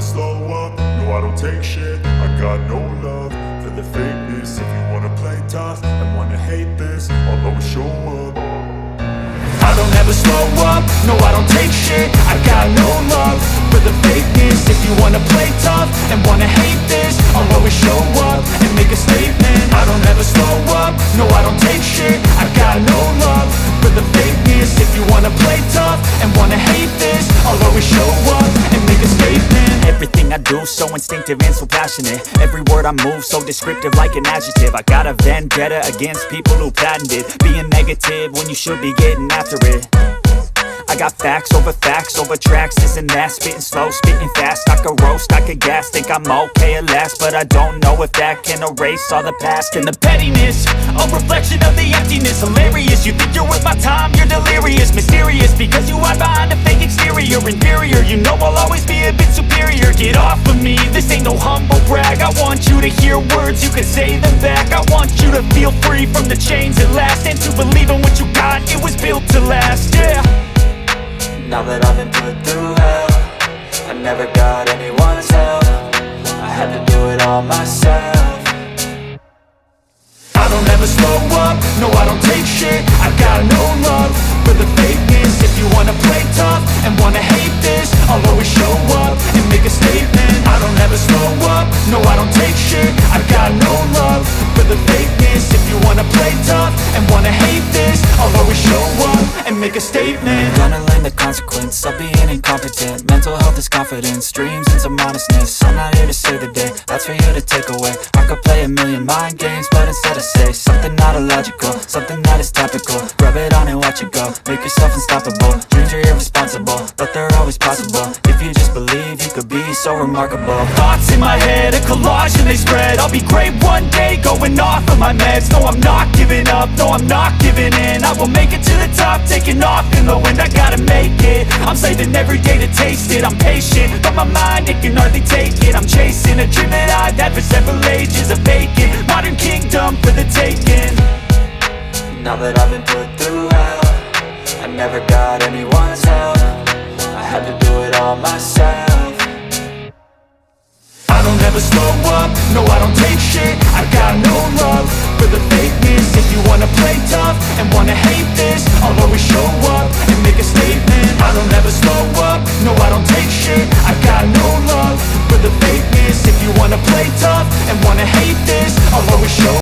slow up, no I don't take shit. I got no love for the fakeness. If you wanna play tough and wanna hate this, I'll always show up. I don't ever slow up, no I don't take shit. I got no love for the fakeness. If you wanna play tough and wanna hate this, I'll always show up and make a statement. I don't ever slow up, no I don't take shit. I got no love for the fakeness. If you wanna play tough and wanna hate this, I'll always show up and make a statement. Everything I do so instinctive and so passionate. Every word I move so descriptive like an adjective. I got a vendetta against people who patented being negative when you should be getting after it. I got facts over tracks, this and that. Spitting slow, spitting fast, I could roast, I could gas. Think I'm okay at last, but I don't know if that can erase all the past. And the pettiness, a reflection of the emptiness. Hilarious, you think you're worth my time, you're delirious. Mysterious, because you hide behind a fake exterior. Inferior, you know I'll always be a bit superior. Get off of me, this ain't no humble brag. I want you to hear words, you can say them back. I want you to feel free from the chains at last, and to believe in what you got, it was built to last, yeah. Now that I've been put through hell, I never got anyone's help. I had to do it all myself. I don't ever slow up, no I don't take shit. I got no love for the fakeness. If you wanna play tough and wanna hate this, I'll always show up and make a statement. I don't ever slow up, no I don't take shit. I got no love for the fakeness. If you wanna play tough and wanna hate this, I'll always show up and make a statement. Gonna learn the consequence of being incompetent. Mental health is confidence, dreams and some honestness. I'm not here to save the day, that's for you to take away. I could play a million mind games, but instead I say something not illogical, something that is topical. Rub it on and watch it go, make yourself unstoppable. Dreams are irresponsible, but they're always possible. If you just believe, you could be so remarkable. Thoughts in my head, a collage and they spread. I'll be great one day, going off of my meds. No, I'm not giving up, no, I'm not giving in. I will make it to the top, taking off in the wind. I gotta make it, I'm saving every day to taste it. I'm patient, but my mind, it can hardly take it. I'm chasing a dream that I've had for several ages. A vacant, modern kingdom for the taking. Now that I've been put through hell, I never got anyone's help. I had to do it all myself. I don't ever slow up, no I don't take shit. I got no love for the fakeness. If you wanna play